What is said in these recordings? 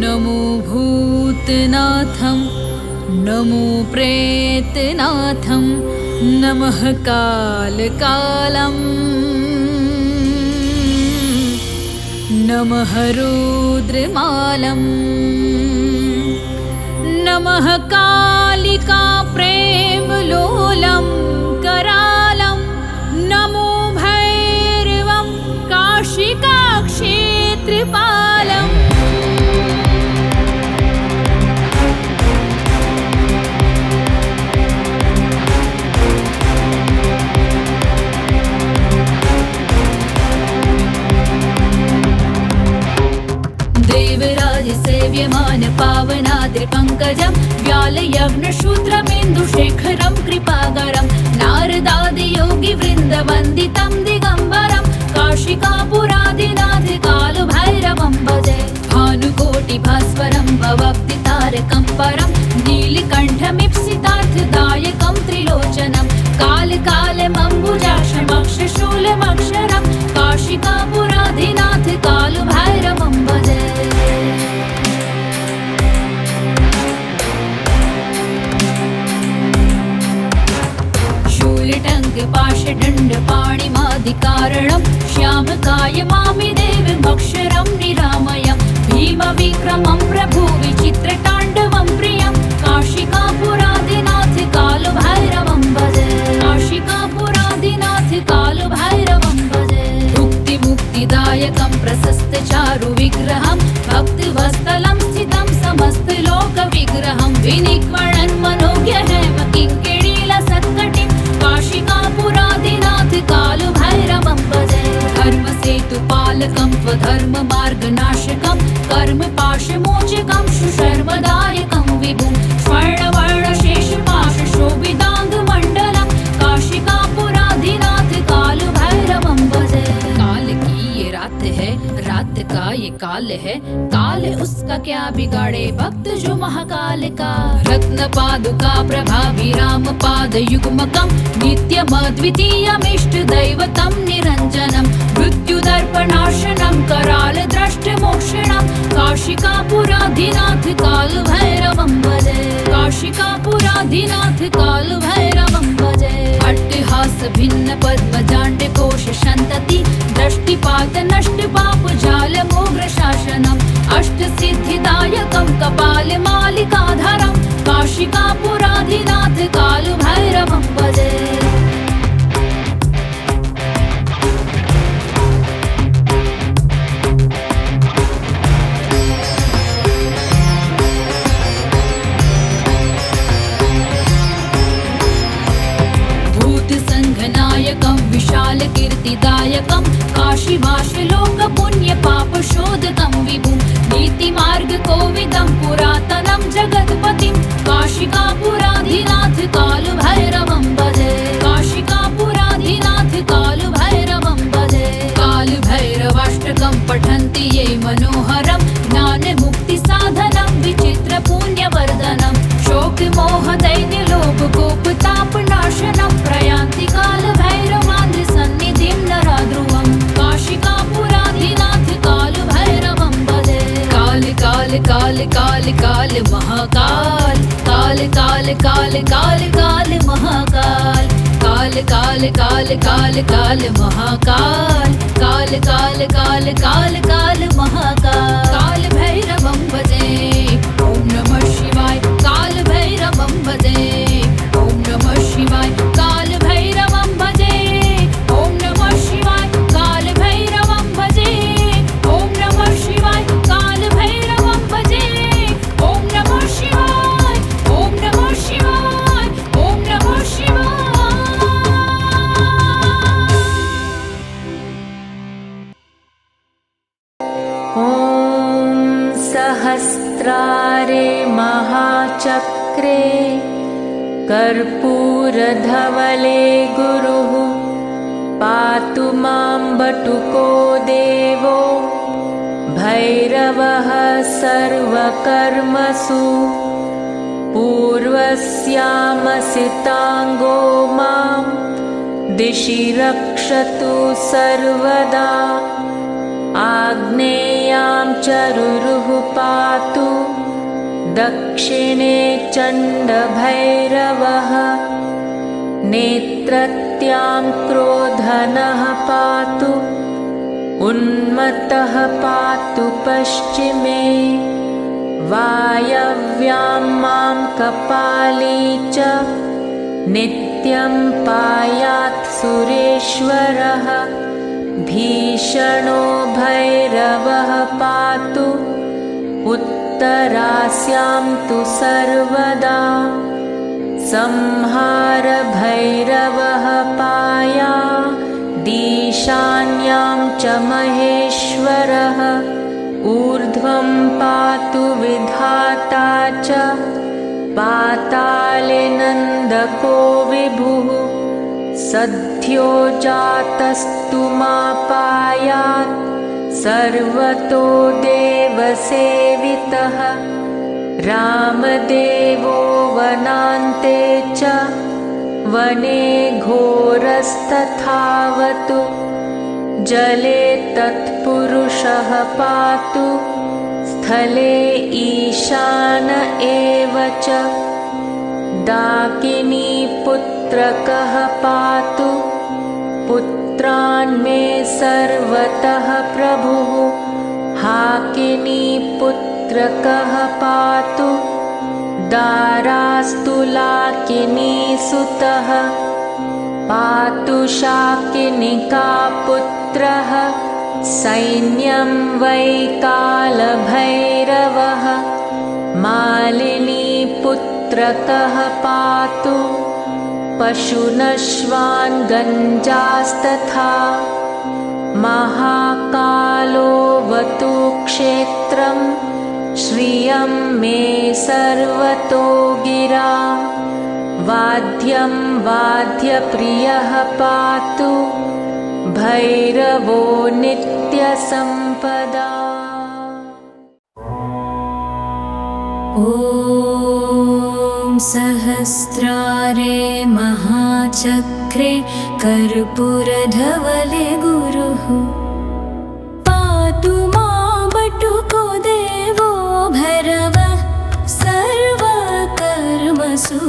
नमो भूतनाथं नमो प्रेतनाथं नमः कालकालं नमः रुद्रमालं नमः कालिका प्रेमलोलं करालं नमो भैरवं काशिकाक्षेत्रपालम् सेव्यमान पावनाद्रिपङ्कजं व्यालयग्नशूत्रबिन्दुशेखरं कृपाकरं नारदादियोगिवृन्दवन्दितं दिगम्बरं काशिकापुरादिनाथ कालभैरवं भजे भानुकोटिभास्वरं भवब्धितारकं परं नीलकण्ठमीप्सितार्थदायकं त्रिलोचनं कालकालमम्बुजाक्षमक्षशूलमक्षरं काशिकापुरादिनाथ कालभैरवं भजे पाशदण्डपाणिमादिकारणं श्यामकायमामि देवमक्षरं निरामयं भीमविक्रमं प्रभुविचित्रताण्डवं प्रियं काशिकापुरादिनाथ कालभैरवं भजे काशिकापुरादिनाथ कालभैरवं भजे मुक्तिमुक्तिदायकं प्रशस्तचारुविग्रहं भक्तिवत्सलं स्थितं समस्तलोकविग्रहं विनिक्वणन् मनोज्ञहेम किङ्किणीलसत्कटिं काशिकापुरादिनाथ कालभैरवं भजे धर्मसेतुपालकं स्वधर्ममार्गनाशकं कर्मपाशमोचकं सुशर्मदायकं विभुं स्वर्णवर्णशेषपाशशोभिताङ्गमण्डलं काशिकापुरादिनाथ कालभैरवं भजे काल की ये रात है, रात का ये काल है, काल उसका क्या बिगाड़े भक्त जो महाकाल का रत्न पादुका प्रभावी राम पाद युग्मकं नित्यमद्वितीयमिष्ट दैवतं निरञ्जनं मृत्युदर्पणाशनं कराल द्रष्टमोक्षणं काशिकापुरादिनाथ कालभैरवं भजे काशिकापुरादिनाथ कालभैरवं भजे अट्टहास भिन्न पद्मजाण्डकोश सन्तति दृष्टिपात नष्ट पाप जाल मोग्र शासनम् अष्टसिद्धिदायकं कपालमालिकाधरं काशिकापुरादिनाथ कालभैरवं भजे भूतसङ्घनायकं विशालकीर्तिदायकं काशीवासलोकपुण्यपापशोधकं विभुं नीतिमार्गकोविदं पुरातनं जगत्पतिं काशिकापुरादिनाथ कालभैरवं भजे काशिकापुरादिनाथ कालभैरवं भजे कालभैरवाष्टकं पठन्ति ये मनोहरं ज्ञानमुक्तिसाधनं विचित्रपुण्यवर्धनं शोकमोहदैन्यलोभकोपतापनाशनं प्रयान्ति कालभैरवान्द्रसन्निधिं नराध्रुवं काशिकापुरादिनाथ कालभैरवं भजे काल काल काल काल काल महाकाल काल काल काल काल काल महाकाल काल काल काल काल काल महाकाल काल काल काल काल काल महाकाल काल भैरवं भजे ओम नमः शिवाय काल भैरवं भजे ओम नमः शिवाय काल भैरवं भजे ओम नमः शिवाय काल भैरवं भजे ओम नमः शिवाय काल भैरवं भजे ओम नमः शिवाय ओम नमः शिवाय ओम नमः शिवाय ॐ सहस्रारे महाचक्रे कर्पूरधवले गुरुः पातु मां बटुको देवो भैरवः सर्वकर्मसु पूर्वस्यामसिताङ्गो मां दिशि रक्षतु सर्वदा चरुरुः पातु दक्षिणे चण्डभैरवः नेत्रत्यां क्रोधनः पातु उन्मत्तः पातु पश्चिमे वायव्यां मां कपाली च नित्यं पायात् सुरेश्वरः भीषणो भैरवः पातु उत्तरास्यां तु सर्वदा संहार भैरवः पायादीशान्यां च महेश्वरः ऊर्ध्वं पातु विधाता च पाताले नन्दको विभुः सद्यो जातस्तु मापायात् सर्वतो देवसेवितः रामदेवो वनान्ते च वने घोरस्तथावतु जले तत्पुरुषः पातु स्थले ईशान एव च डाकिनी पुत्रकः पातु पुत्रान् मे सर्वतः प्रभुः हाकिनी पुत्रकः पातु दारास्तु लाकिनी सुतः पातु शाकिनिका पुत्रः सैन्यं वै कालभैरवः मालिनी पुत्रकः पातु पशुनश्वान् गञ्जास्तथा महाकालोऽवतु क्षेत्रं श्रियं मे सर्वतो गिरा वाद्यं वाद्यप्रियः पातु भैरवो नित्यसम्पदा। ॐ सहस्रारे महाचक्रे कर्पूरधवले गुरुः पातु मां बटुको देवो भैरवः सर्वकर्मसु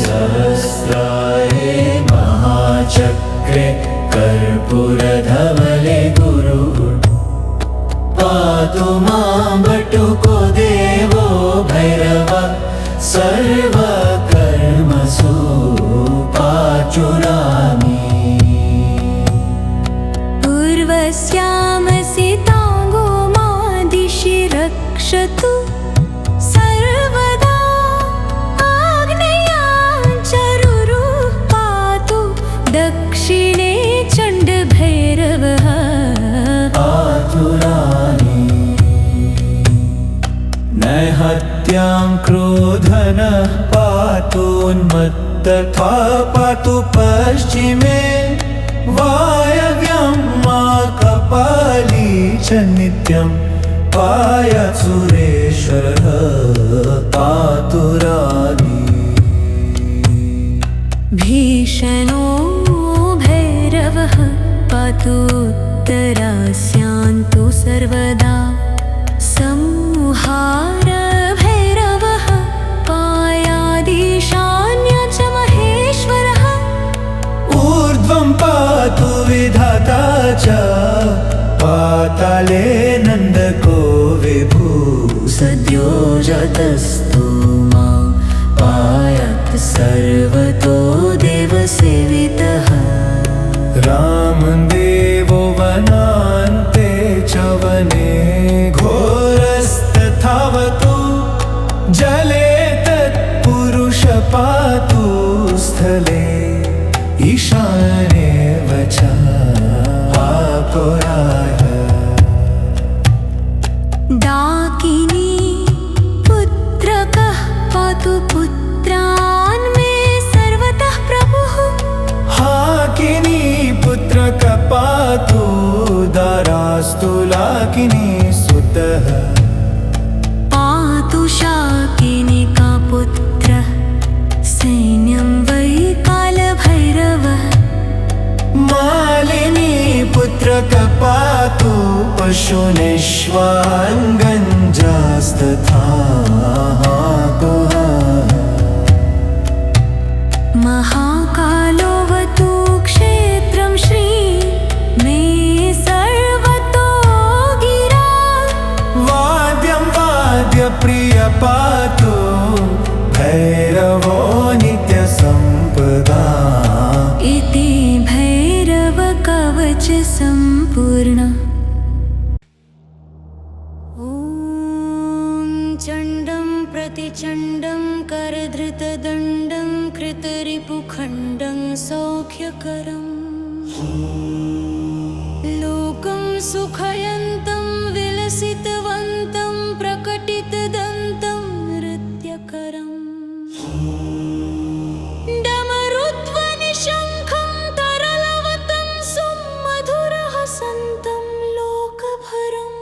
सहस्रारे महाचक्रे कर्पूरधवले गुरुः पातु मां बटुको देवो भैरवः सर्वकर्मसु पाचुरामि पूर्वस्यामसि ताङ्गो मादिशि रक्षतु सर्वदा आग्नेयां चरुरुः पातु दक्षिणे चण्डभैरवः पाचुरामि नैहत्यां क्रोधनः पातुन्मत्तथा पातु पश्चिमे वायव्यां मा कपाली च नित्यं पायात् सुरेश्वरः पातु रागी भीषणो भैरवः पातु उत्तरास्यान्तु सर्वदा संहार भैरवः पायादीशान्य च महेश्वरः ऊर्ध्वं पातु विधाता च पाताले नन्दको विभु सद्यो जातस्तु मां पायात् सर्वतो देवसेवितः रामदेवो वनान्ते च वने घोरस्तथावतु जले तत्पुरुष पातु स्थले ईशानेव च आपुराय डाकिनी पुत्रकः पातु पुत्रान् मे सर्वतः प्रभुः हाकिनी पुत्रक पातु दारास्तु लाकिनी सुतः पातु शाकिनिका पुत्रः सैन्यं वै कालभैरवः पुत्रकपातो पशुनिष्वाङ्गञ्जास्तथा महाकालोऽवतु क्षेत्रं श्री मे सर्वतो गिरा वाद्यं वाद्यप्रियपातो भैरवो नित्यसम्पदा इति भैरवकवच सम्पूर्ण। ॐ चण्डं प्रतिचण्डं करधृतदण्डं कृतरिपुखण्डं सौख्यकरम् लोकं सुखयन्तं विलसितवन्तं प्रकटितदन्तं नृत्यकरम् डमरुध्वनिशङ्खं तरलवतं सुमधुरहसन्तं लोकभरम्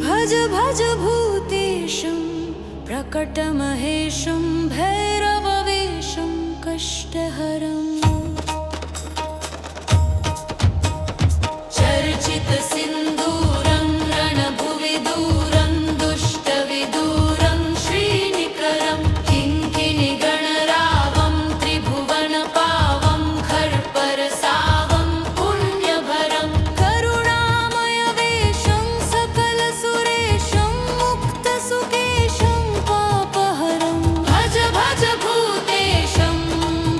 भज भज भूतेशं प्रकटमहेशं भैरववेशं कष्टहरम् चर्चितसिन्दूरं रणभुवि दूरं दुष्टविदूरं श्रीनिकरं किङ्किणिगणरावं त्रिभुवनपावं खर्परसावं पुण्यभरं करुणामयवेशं सकलसुरेशं मुक्तसुकेशं पापहरं भज भज भूतेशं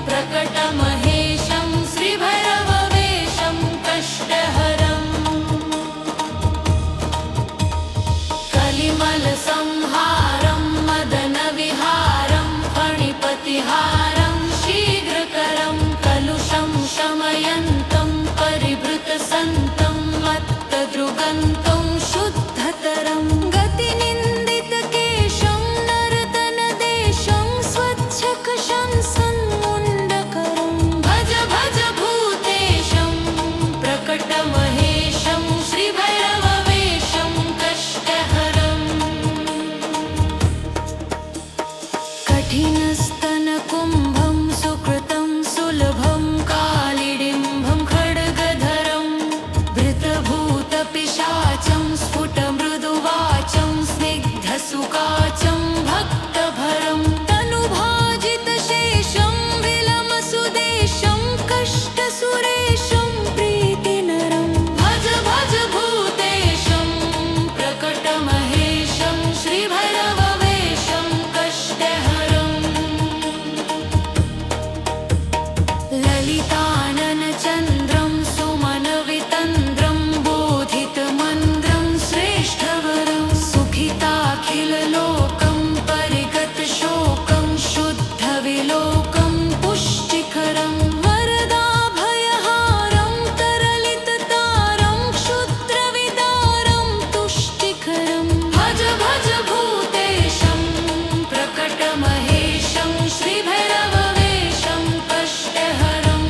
प्रकटमहेशं श्रीभैरववेशं कष्टहरम् कलिमलसंहारं मदनविहारं फणिपतिहारं शीघ्रकरं कलुषं शमयन्तं परिभृतसन्तं मत्तदृगन्तं शुद्धतरं गतिनिन्दितकेशं नर्तनदेशं स्वच्छकशं सन्मुण्डकरं भज भज भूतेशं प्रकटमहेशं श्रीभैरववेशं कष्टहरम् कठिनस्तनकुम्भं सुकृतं सुलभं कालिडिम्भं खड्गधरं भृतभूतपिशाचं स्फुटमृदुवाचं स्निग्धसुकाचं भक्तभरं तनुभाजितशेषं विलमसुदेशं कष्टसुरेशं प्रीतिनरं भज भज भूतेशं प्रकटमहेशं श्रीभैरववेशं कष्टहरम् ललिताननचन्द्रं सुमनवितन्द्रं बोधितमन्द्रं श्रेष्ठवरं सुखिताखिललोकं परिगतशोकं शुद्धविलोकं पुष्टिकरं वरदाभयहारं तरलिततारं क्षुद्रविदारं तुष्टिकरं भज भज भूतेशं प्रकटमहेशं श्रीभैरववेशं कष्टहरम्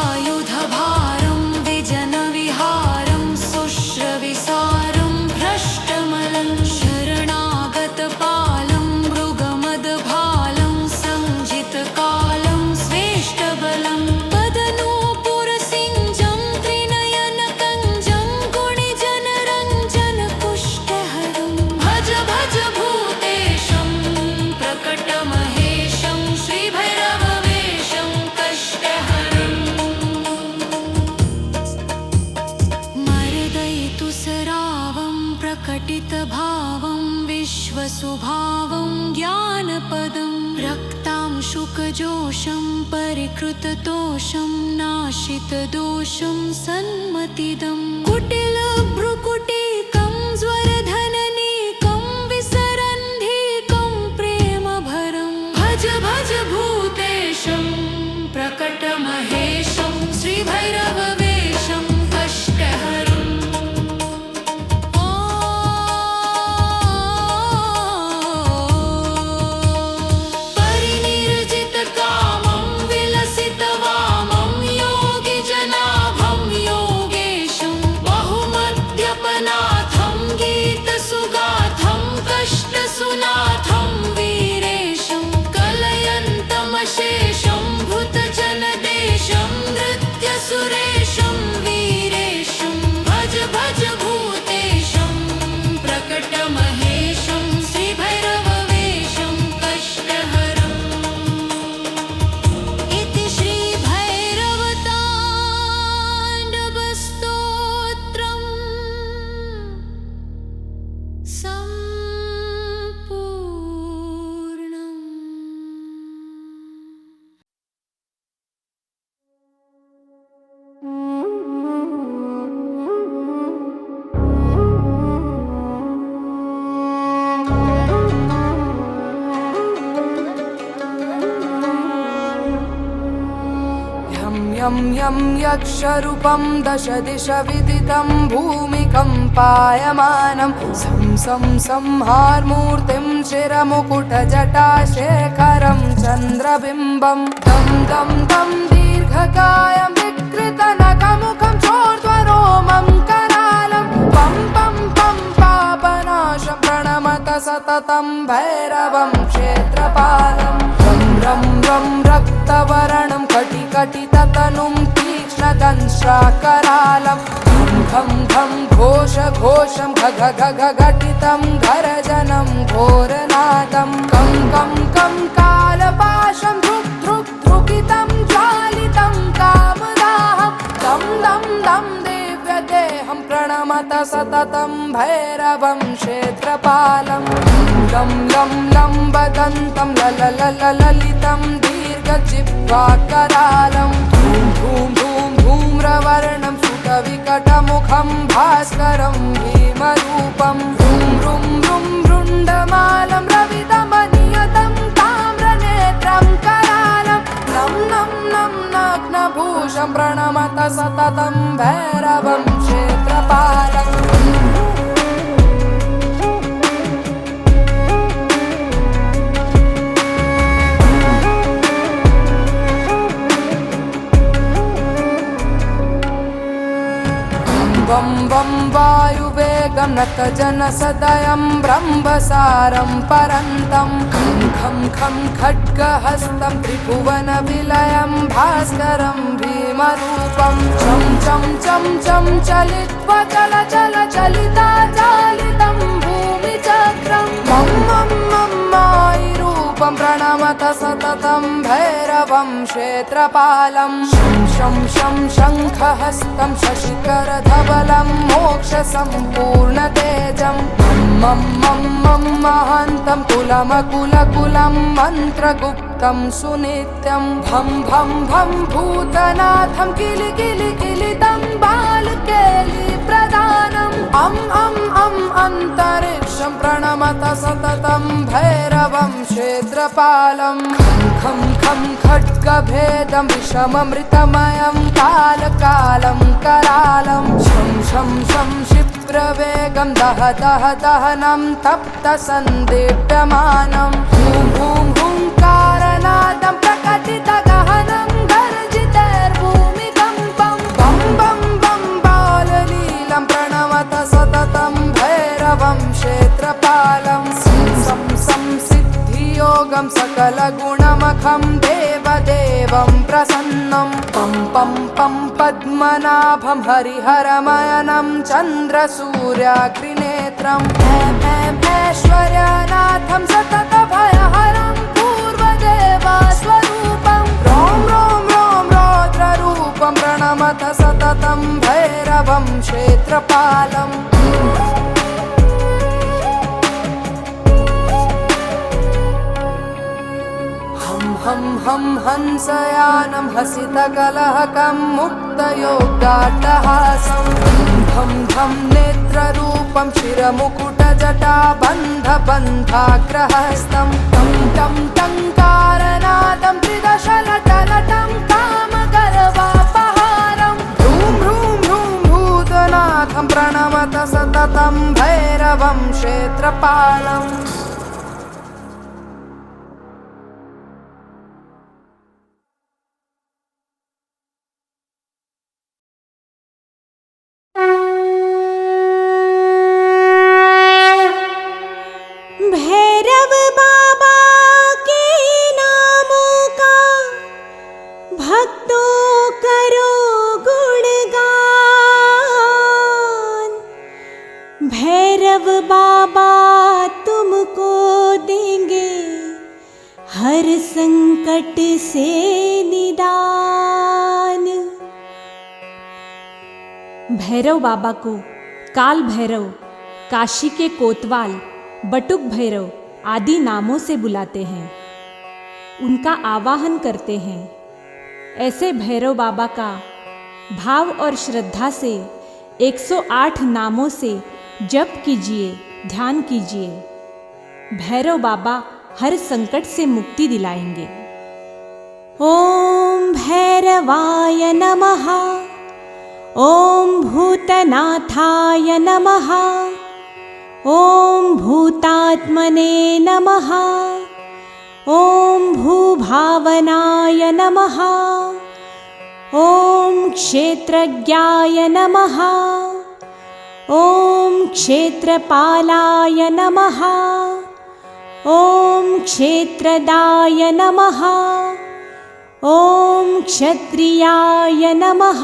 सकलायुधभारं विजनविहारं शुश्रविसारं भ्रष्टमलं शरणागतपालं मृगमदभालं संजितकालं स्वेष्टबलं पदनूपुरसिञ्जं त्रिनयनकञ्जं गुणिजनरञ्जनकुष्टहरं भज भज भूतेशं प्रकटमहेशं श्रीभैरववेशं कष्टहरम् मर्दयितुसरावं प्रकटितभावं विश्वसुभावं ज्ञानपदं रक्तांशुकजोषं परिकृततोषं नाशितदोषं सन्मतिदं कुटिलभ्रुकुटीकं ज्वरधननीकं विसरन्धीकं प्रेमभरं भज भज भूतेशं प्रकटमहेशं श्रीभैरववेशं कष्टहरम् परिनिर्जितकामं विलसितवामं योगिजनाभं योगेशं बहुमद्यपनाथं गीत यं यं यक्षरूपं दश दिश विदितं भूमिकम्पायमानं सं सं संहारमूर्तिं शिरमुकुटजटाशेखरं चन्द्रबिम्बं दं दं दं दीर्घकायं विकृतनखमुखं चोर्ध्वरोमं करालं पं पं पं पापनाशं प्रणमत सततं भैरवं क्षेत्रपालं रं रं रं रक्तवर्णं कटिकटिततनुं तीक्ष्णदंष्ट्राकरालं घं घं घोष घोषं घ घ घ घ घटितं घरजनं घोरनादं कं कं कं कालपाशं धृक् धृक् धृकितं ज्वालितं कामदाहं दं दं दं दिव्यदेहं प्रणमत सततं भैरवं क्षेत्रपालं लं लं लं वदन्तं ललितं दीर्घजिह्वाकरालं धूं धूं धूं धूम्रवर्णं सुतविकटमुखं भास्करं भीमरूपं रुं रुं रुं रुण्डमालं रविदमनियतं ताम्रनेत्रं करालं नं नं नं नग्नभूषं प्रणमत सततं भैरवं क्षेत्रपालम् वं वं वायुवेगं नतजनसदयं ब्रह्मसारं परन्तं खं खं खड्गहस्तं त्रिभुवनविलयं भास्करं भीमरूपं चं चं चं चं चलित्वा चल चल चलिता चालितं भूमिचक्रं मं मं मं मायिरूपं प्रणमत सततं भैरवं क्षेत्रपालं शं शं शं शङ्खहस्तं शशिकरधवलं मोक्षसम्पूर्णतेजं मं मं मं महान्तं कुलमकुलकुलं मन्त्रगुप्तं सुनित्यं भं भं भं भूतनाथं किलि किलि किलितं बालकेलिप्रदानम् अं अं अं अन्तरिक्षं प्रणमत सततं भैरवं क्षेत्रपालं खं खं खड्गभेदं विषममृतमयं कालकालं करालं शं शं शं क्षिप्रवेगं दह दह दहनं तप्तसन्दीप्यमानं हूं हूं हुङ्कारनादं प्रकटितगहनं गर्जितैर्भूमिकम्पं बं बं बं बाललीलं प्रणमत सततं भैरवं क्षेत्रपालं सं सं सिद्धियोगं सकलगुणमखं देवदेवं प्रसन्नं पं पं पं पद्मनाभं हरिहरमयनं चन्द्रसूर्याग्निनेत्रं ऐश्वर्यनाथं सततभयहरं पूर्वदेवस्वरूपं रों रों रों रौद्ररूपं प्रणमत सततं भैरवं क्षेत्रपालम् हं हं हंसयानं हसितकलहकं मुक्तयोगाट्टहासं धं धं नेत्ररूपं शिरमुकुटजटाबन्धबन्धाग्रहस्तं तं तं टङ्कारनादं त्रिदशलटलटं कामगर्वापहारं भ्रूं भ्रूं भ्रूं भूतनाथं प्रणमत सततं भैरवं क्षेत्रपालम् भैरव बाबा के नामों का भक्तों करो गुणगान। भैरव बाबा तुमको देंगे हर संकट से निदान। भैरव बाबा को काल भैरव, काशी के कोतवाल, बटुक भैरव आदि नामों से बुलाते हैं, उनका आवाहन करते हैं। ऐसे भैरव बाबा का भाव और श्रद्धा से 108 नामों से जप कीजिए, ध्यान कीजिए। भैरव बाबा हर संकट से मुक्ति दिलाएंगे। ओम कालभैरवाय नमः। ॐ भूतनाथाय नमः। ॐ भूतात्मने नमः। ॐ भूभावनाय नमः। ॐ क्षेत्रज्ञाय नमः। ॐ क्षेत्रपालाय नमः। ॐ क्षेत्रदाय नमः। ॐ क्षत्रियाय नमः।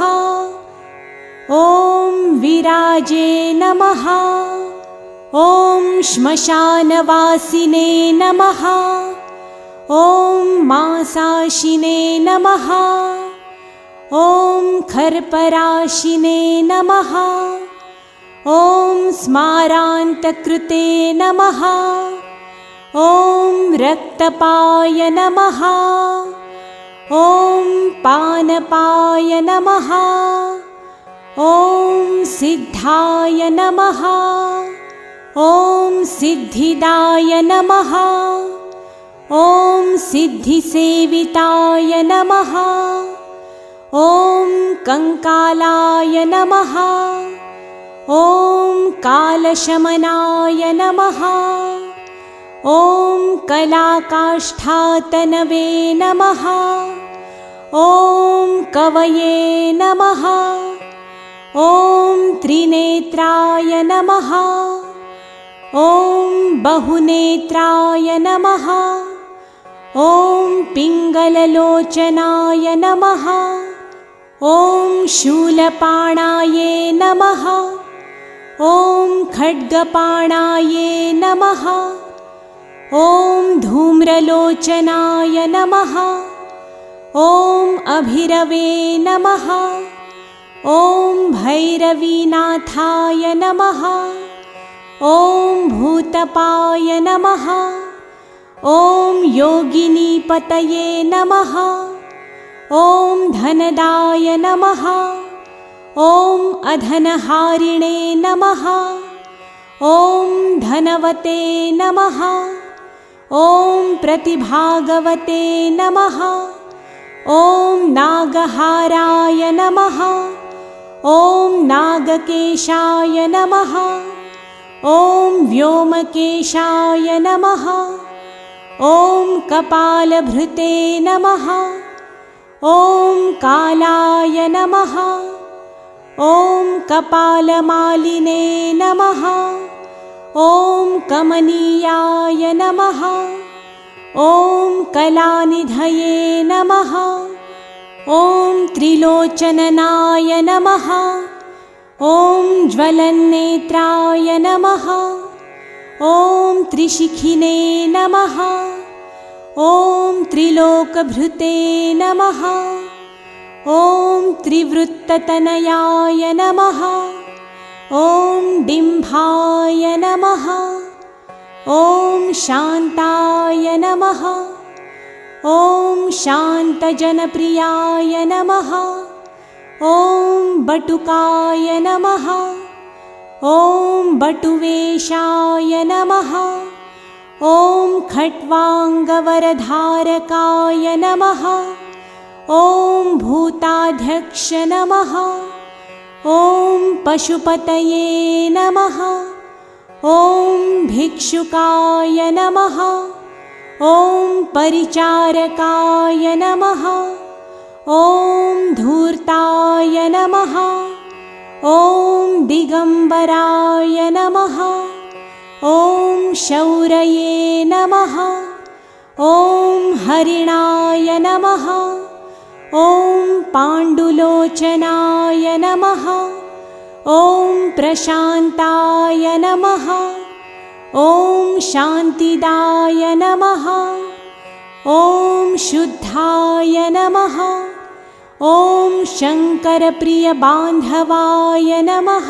ॐ विराजे नमः। ॐ श्मशानवासिने नमः। ॐ मांसाशिने नमः। ॐ खर्पराशिने नमः। ॐ स्मारान्तकृते नमः। ॐ रक्तपाय नमः। ॐ पानपाय नमः। ॐ सिद्धाय नमः। ॐ सिद्धिदाय नमः। ॐ सिद्धिसेविताय नमः। ॐ कंकालाय नमः। ॐ कालशमनाय नमः। ॐ कलाकाष्ठातनवे नमः। ॐ कवये नमः। ॐ त्रिनेत्राय नमः। ॐ बहुनेत्राय नमः। ॐ पिङ्गललोचनाय नमः। ॐ शूलपाणाये नमः। ॐ खड्गपाणाये नमः। ॐ धूम्रलोचनाय नमः। ॐ अभिरवे नमः। ॐ भैरवीनाथाय नमः। ॐ भूतपाय नमः। ॐ योगिनीपतये नमः। ॐ धनदाय नमः। ॐ अधनहारिणे नमः। ॐ धनवते नमः। ॐ प्रतिभागवते नमः। ॐ नागहाराय नमः। ॐ नागकेशाय नमः। ॐ व्योमकेशाय नमः। ॐ कपालभृते नमः। ॐ कालाय नमः। ॐ कपालमालिने नमः। ॐ कमनीयाय नमः। ॐ कलानिधये नमः। ॐ त्रिलोचननाय नमः। ॐ ज्वलन्नेत्राय नमः। ॐ त्रिशिखिने नमः। ॐ त्रिलोकभृते नमः। ॐ त्रिवृत्ततनयाय नमः। ॐ डिम्भाय नमः। ॐ शान्ताय नमः। ॐ शान्तजनप्रियाय नमः। ॐ बटुकाय नमः। ॐ बटुवेशाय नमः। ॐ खट्वाङ्गवरधारकाय नमः। ॐ भूताध्यक्ष नमः। ॐ पशुपतये नमः। ॐ भिक्षुकाय नमः। ॐ परिचारकाय नमः। ॐ धूर्ताय नमः। ॐ दिगम्बराय नमः। ॐ शौरये नमः। ॐ हरिणाय नमः। ॐ पाण्डुलोचनाय नमः। ॐ प्रशान्ताय नमः। ॐ शान्तिदाय नमः। ॐ शुद्धाय नमः। ॐ शङ्करप्रियबान्धवाय नमः।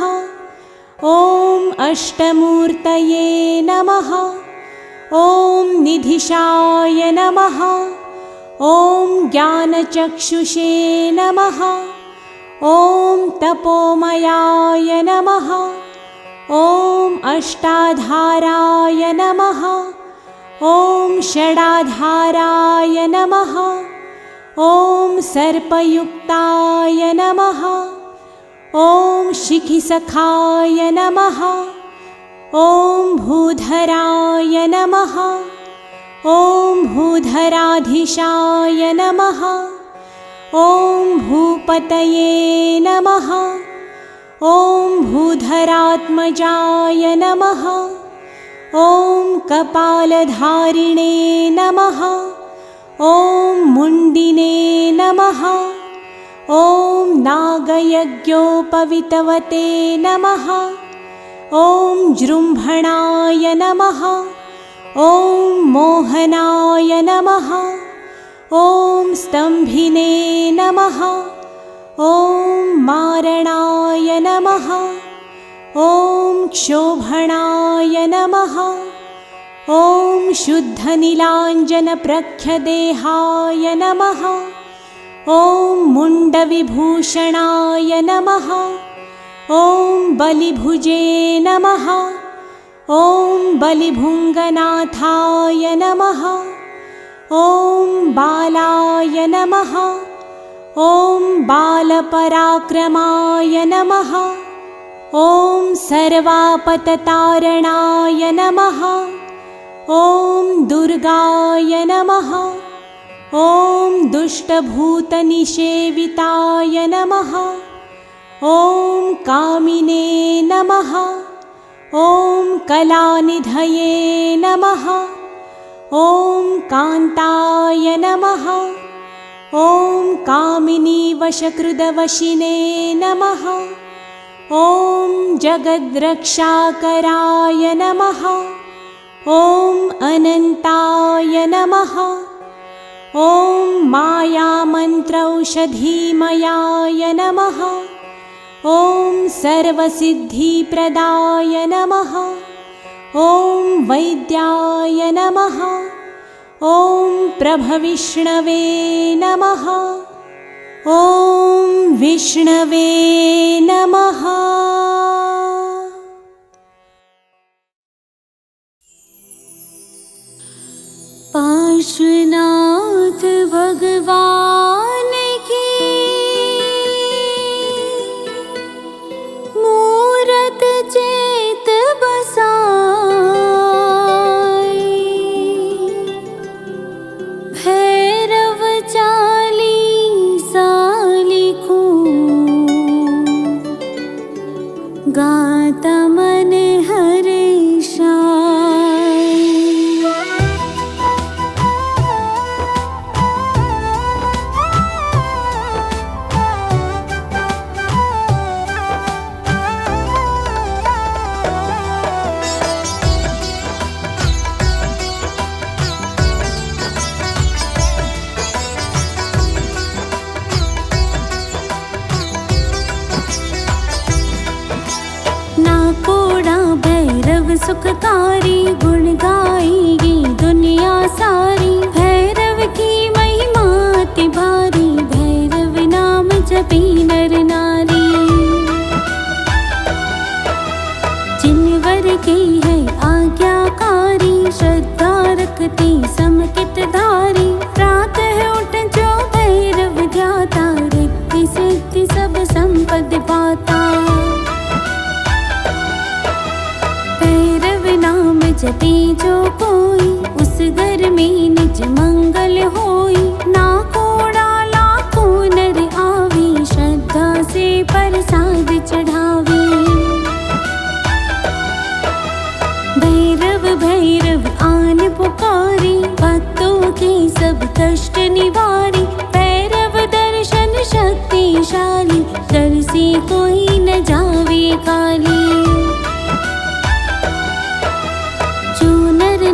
ॐ अष्टमूर्तये नमः। ॐ निधिशाय नमः। ॐ ज्ञानचक्षुषे नमः। ॐ तपोमयाय नमः। ॐ अष्टाधाराय नमः। ॐ षडाधाराय नमः। ॐ सर्पयुक्ताय नमः। ॐ शिखिसखाय नमः। ॐ भूधराय नमः। ॐ भूधराधीशाय नमः। ॐ भूपतये नमः। ॐ भूधरात्मजाय नमः। ॐ कपालधारिणे नमः। ॐ मुण्डिने नमः। ॐ नागयज्ञोपवितवते नमः। ॐ जृम्भणाय नमः। ॐ मोहनाय नमः। ॐ स्तम्भिने नमः। ॐ मारणाय नमः। ॐ क्षोभणाय नमः। ॐ शुद्धनीलाञ्जनप्रख्यदेहाय नमः। ॐ मुण्डविभूषणाय नमः। ॐ बलिभुजे नमः। ॐ बलिभुङ्गनाथाय नमः। ॐ बालाय नमः। ॐ बालपराक्रमाय नमः। ॐ सर्वापततारणाय नमः। ॐ दुर्गाय नमः। ॐ दुष्टभूतनिषेविताय नमः। ॐ कामिने नमः। ॐ कलानिधये नमः। ॐ कान्ताय नमः। ॐ कामिनीवशकृदवशिने नमः। ॐ जगद्रक्षाकराय नमः। ॐ अनन्ताय नमः। ॐ मायामन्त्रौषधीमयाय नमः। ॐ सर्वसिद्धिप्रदाय नमः। ॐ वैद्याय नमः। ॐ प्रभविष्णवे नमः। ॐ विष्णवे नमः। पार्श्वनाथ भगवान की मूरत चेत बसाई। भैरव चालीसा लिखूं गाता मन हर्षाई। सुखकारी गुण गाएगी दुनिया सारी। भैरव की महिमा अति भारी। भैरव नाम जपी नर नारी। जिनवर की है आज्ञाकारी। श्रद्धा रखती समकित धारी। रात है उठ जो भैरव ध्याता। रिद्धि सिद्धि सब संपद पाता। जपी जो कोई उस घर में निज मंगल होई। ना कोड़ा लाखों नर आवी। श्रद्धा से प्रसाद चढ़ावे। भैरव भैरव आन पुकारी। भक्तों के सब कष्ट निवारी। भैरव दर्शन शक्तिशाली। दर से कोई न जावे खाली।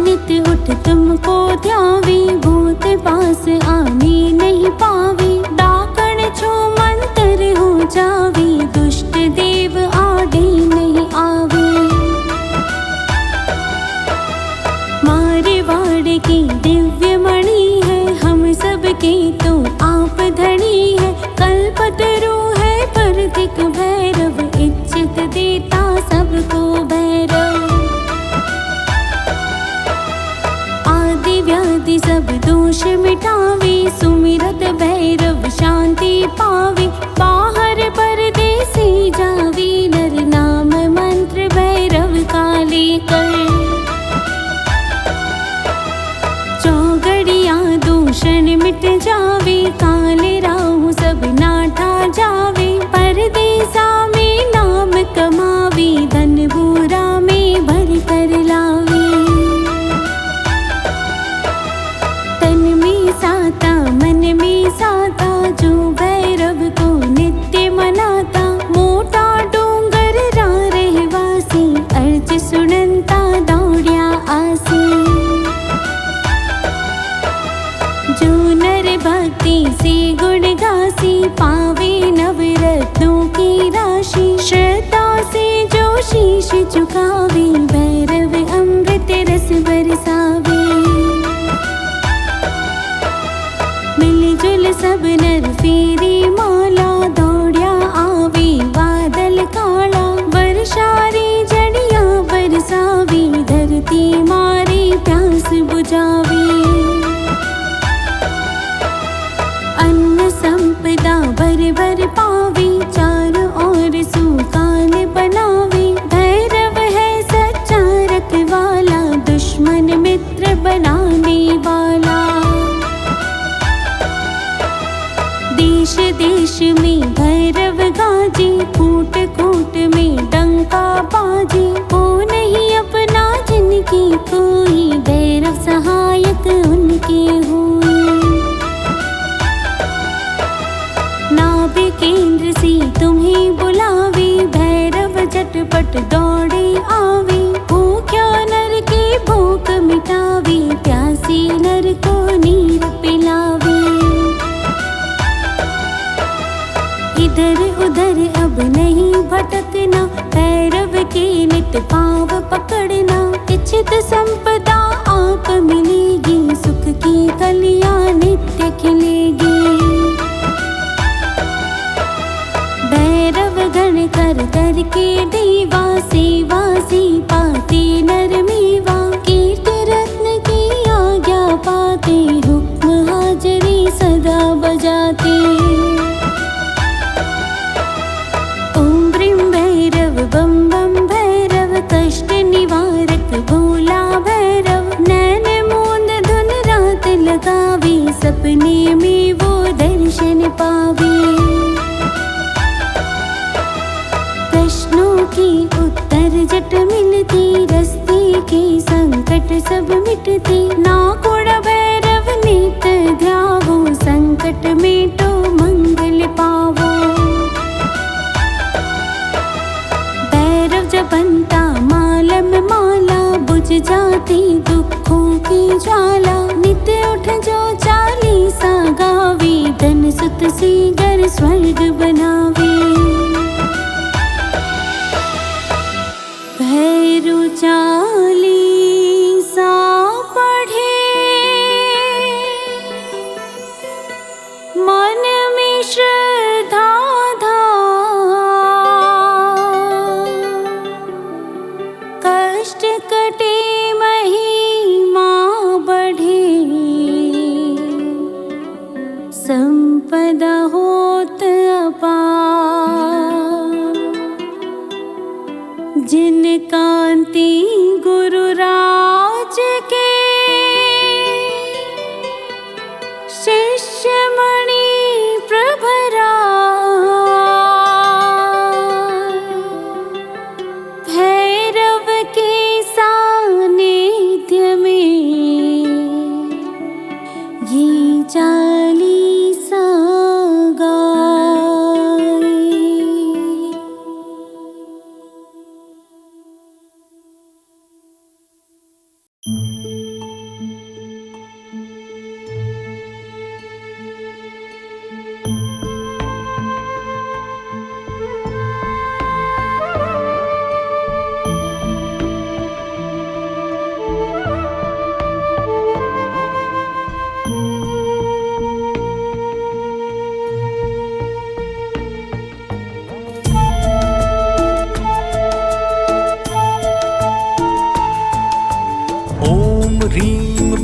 नित उठ तुमको ध्यावे। भूत पास आने नहीं पावे। डाकण छो मंत्र हो जावे। दुष्ट देव आड़े नहीं आवे। मारे वाड़ की दिव्य मणि है। हम सब के तो आप धनी है। कल्पतरु है परतिक भैरव। इज्जत देता सबको भैरव। व्याधि आदि सब दोष मिटावे, सुमिरत भैरव शांति पावे। बाहर परदेसी जावे, नर नाम मंत्र भैरव का लेकर। चौगड़िया दूषण मिट जावे, काले राहु सब नाठा जावे। परदेसा में नाम कमावे, धन बुरा में भर कर लावे। तन में साता मन में साता, जो भैरव को नित्य मनाता। मोटा डोंगर रा रहवासी, अर्ज सुनंता दौड़िया आसी। जो नर भक्ति से गुण गासी, पावे नवरत्नों की राशि। श्रद्धा से जो शीश झुकावे, भैरव अमृत रस बरसावे। मिलजुल सब नर फेरी माला, दौड़िया आवे बादल काला। वर्षारी जड़िया बरसावे, धरती मारी प्यास बुझावे। अन्न संपदा भर भर पावे, चारों ओर सुकान बनावे। भैरव है सच्चा रखवाला, दुश्मन मित्र बनाने वाला। देश देश में भैरव गाजे, कूट कूट में डंका बाजे। वो नहीं अपना जिनकी कोई, भैरव सहायक उनके हुए। नाभि केंद्र से तुम्हें बुलावे, भैरव झटपट दौड़े आवे। भूख्या नर की भूख मिटावे, प्यासी नर को नीर पिलावे। इधर उधर अब नहीं भटकना, भैरव के नित पाँव पकड़ना। इच्छित संपदा आप मिलेगी, सुख की कलियां नित्य खिलेगी। भैरव गण कर कर के देवा, सेवा से पाते नर मेवा। कीर्ति रत्न की आज्ञा पाते, हुक्म हाजरी सदा बजाते। ओम ब्रीम भैरव बम बम भैरव, कष्ट निवारक भोला भैरव। नैन मूंद धुन रात लगावे, सपने में वो दर्शन पावे। प्रश्नों की उत्तर जट मिलती, रस्ते के संकट सब मिटते। नाकोड़ भैरव नित ध्यावो, संकट मिटो मंगल पावो। भैरव जपंता मालम माला, बुझ जाती दुखों की ज्वाला। नित्य उठ जो चालीसा गावे, धन सुत से घर स्वर्ग बनावे। भैरव चालीसा पढ़े, मन में श्रद्धा कष्ट कटे, महिमा बढ़े। संपदा होत अपार,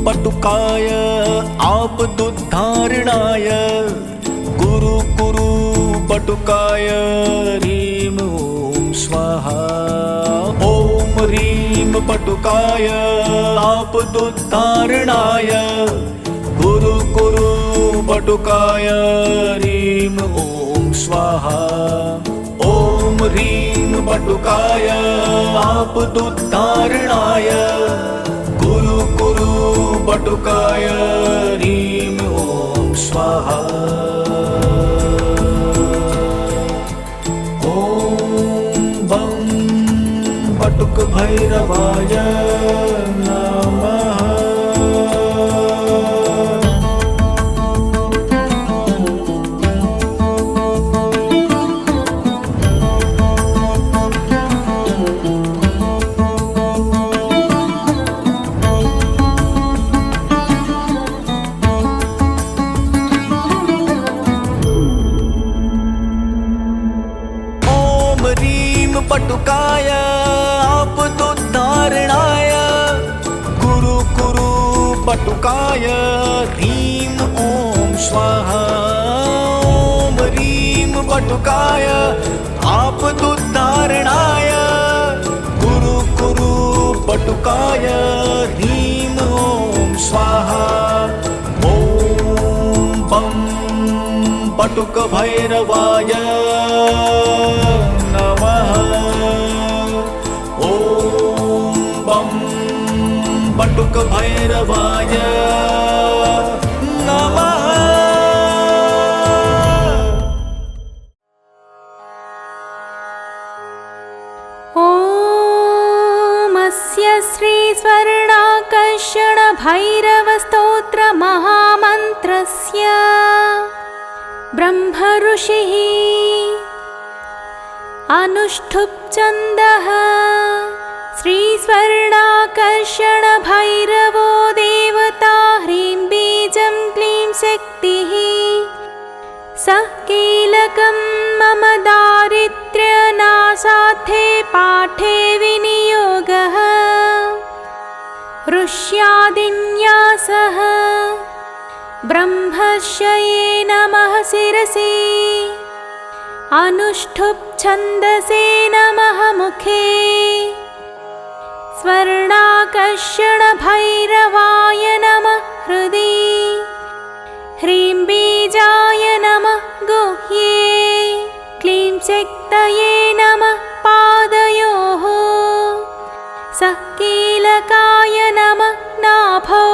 बटुकाय आपदुद्धारणाय कुरु कुरु बटुकाय ह्रीं ॐ स्वाहा। ॐ ह्रीं बटुकाय आपदुद्धारणाय कुरु कुरु बटुकाय ह्रीं ॐ स्वाहा। ॐ ह्रीं बटुकाय आपदुद्धारणाय कुरु कुरु बटुकाय ह्रीं ॐ स्वाहा। ॐ बं बटुक भैरवाय नमः। बटुकाय आपदुद्धारणाय कुरु कुरु बटुकाय ह्रीं ॐ स्वाहा। ॐ ह्रीं बटुकाय आपदुद्धारणाय कुरु कुरु बटुकाय ह्रीं ॐ स्वाहा। ॐ बं बटुक भैरवाय नमः। ॐ बं बटुक भैरवाय नमः। ॐ अस्य श्री स्वर्णाकर्षण भैरव स्तोत्र महामन्त्रस्य ब्रह्म ऋषिः अनुष्ठुप् छन्दः श्री स्वर्णाकर्षण भैरवो देवता ह्रीं बीजं क्लीं शक्तिः सः कीलकं मम दारिद्र्यनाशार्थे पाठे विनियोगः ऋष्यादिन्यासः ब्रह्मर्षये नमः शिरसि अनुष्ठुप् छन्दसे नमः मुखे स्वर्णाकर्षण भैरवाय नमः हृदि ह्रीं बीजाय नमः गुह्ये क्लीं शक्तये नमः पादयोः सः कीलकाय नमः नाभौ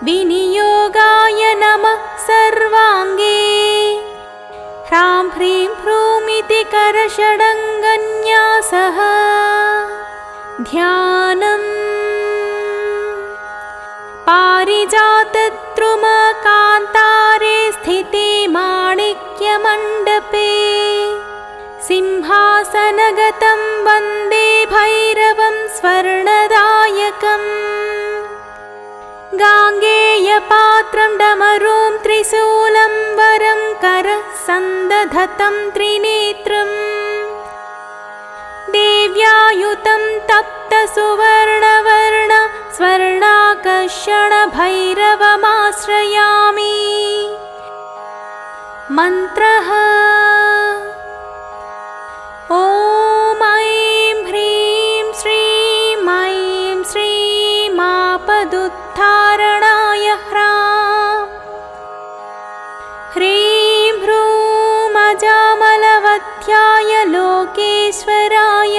विनियोगाय नमः सर्वाङ्गे ह्रां ह्रीं ह्रूमिति करषडङ्गन्यासः ध्यानम् पारिजातद्रुमकान्तारे स्थिते माणिक्यमण्डपे सिंहासनगतं वन्दे भैरवं स्वर्णदायकम् गाङ्गेयपात्रं डमरुं त्रिशूलं वरं करः सन्दधतं त्रिनेत्रम् देव्यायुतं तप्तसुवर्णवर्ण स्वर्णाकर्षण भैरवमाश्रयामि मन्त्रः ॐ ऐं ह्रीं श्रीं ऐं श्रीं आपदुद्धारणाय ह्रां ह्रीं ह्रूं अजामलवध्याय लोकेश्वराय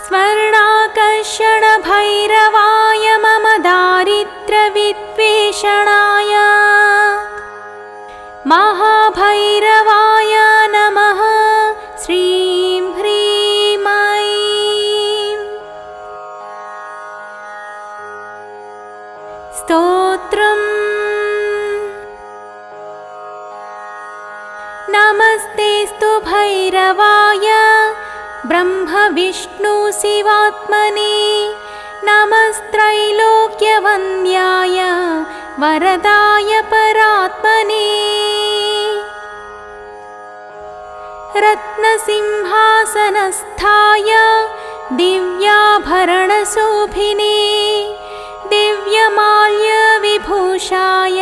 स्वर्णाकर्षण भैरवाय मम दारिद्र्यविद्वेषणाय महाभैरवाय नमः श्रीं ह्रीं ऐं स्तोत्रम् नमस्तेस्तु भैरवाय ब्रह्म विष्णु शिवात्मने नमस्त्रैलोक्यवन्द्याय वरदाय परात्मने रत्नसिंहासनस्थाय दिव्याभरणशोभिने पुरुषाय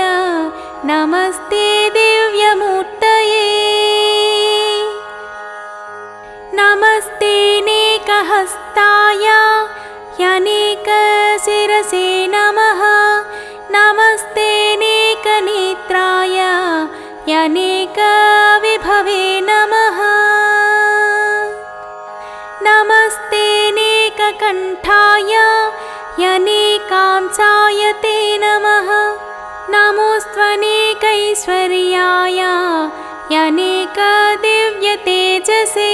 नमस्ते दिव्यमूर्तये नमस्ते नेकहस्ताय ह्यनेकशिरसे नमः नमस्ते नेकनेत्राय ह्यनेकविभवे नमः नमस्ते नेककण्ठाय ह्यनेकांसाय ते नमः नमोऽस्त्वनेकैश्वर्याय ह्यनेकदिव्यतेजसे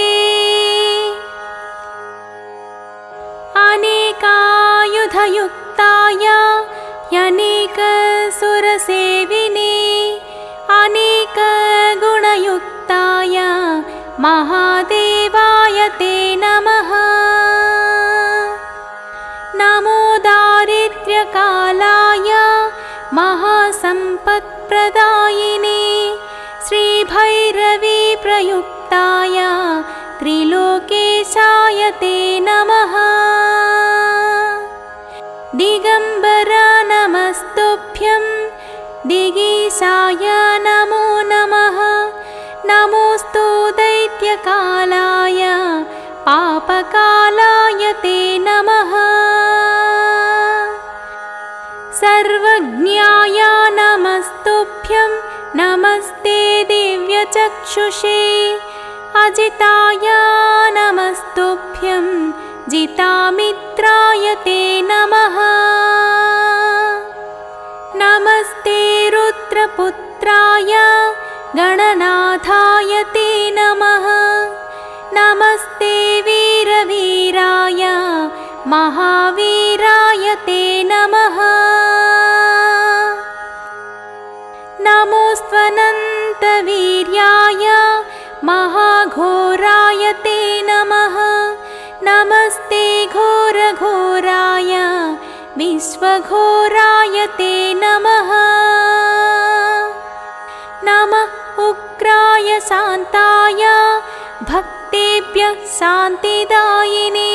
अनेकायुधयुक्ताय ह्यनेकसुरसेविने अनेकगुणयुक्ताय महादेवाय ते नमः नमो दारिद्र्यकालाय महासम्पत्प्रदायिने श्रीभैरवी प्रयुक्ताय त्रिलोकेशाय ते नमः दिगम्बर नमस्तुभ्यं दिगीशाय नमो नमः नमोऽस्तु दैत्यकालाय पापकालाय ते नमः सर्वज्ञाय नमस्तुभ्यं नमस्ते दिव्यचक्षुषे अजिताय नमस्तुभ्यं जितामित्राय ते नमः नमस्ते रुद्रपुत्राय गणनाथाय ते नमः नमस्ते वीरवीराय महावीराय ते नमः नमोऽस्त्वनन्तवीर्याय महाघोराय ते नमः नमस्ते घोरघोराय विश्वघोराय ते नमः नमः उग्राय शान्ताय भक्तेभ्यः शान्तिदायिने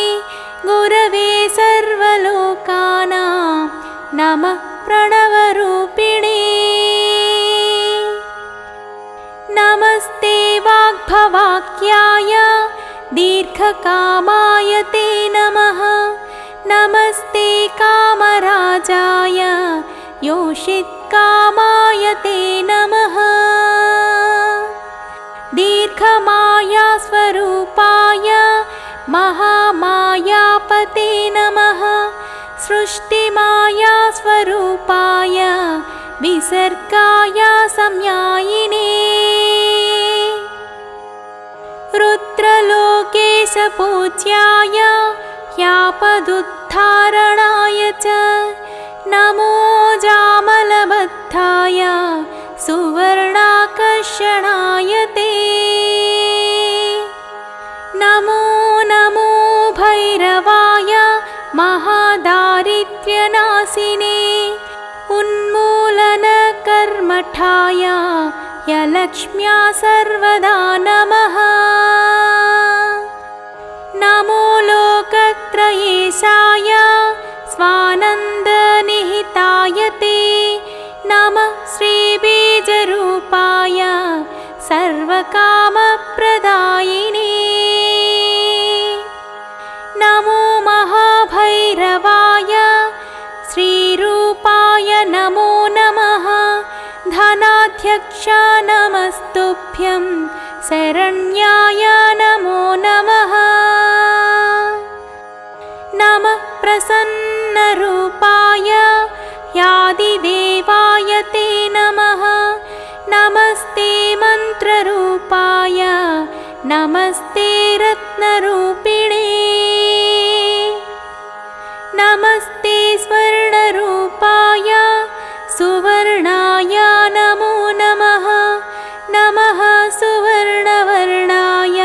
गुरवे सर्वलोकानां नमः प्रणवरूपिणे नमस्ते वाग्भवाक्याय दीर्घकामाय ते नमः नमस्ते कामराजाय योषित्कामाय ते नमः दीर्घमायास्वरूपाय महामायापते नमः सृष्टिमायास्वरूपाय विसर्गाय संज्ञायिने रुद्रलोकेशपूज्याय ह्यापदुद्धारणाय च नमो जामलबद्धाय सुवर्णाकर्षणाय ते नमो नमो भैरवाय महादारिद्र्यनाशिने उन्मूलनकर्मठाय यलक्ष्म्या सर्वदा नमः नमो लोकत्रयेशाय स्वानन्दनिहिताय ते नमः श्रीबीजरूपाय सर्वकामप्रदायिने नमो महाभैरवाय श्रीरूपाय नमो नमः धनाध्यक्ष नमस्तुभ्यं शरण्याय नमो नमः नमः प्रसन्नरूपाय यादिदेवाय ते नमः नमस्ते मन्त्ररूपाय नमस्ते रत्नरूपिणे नमस्ते स्वर्णरूपाय सुवर्णाय नमो नमः नमः सुवर्णवर्णाय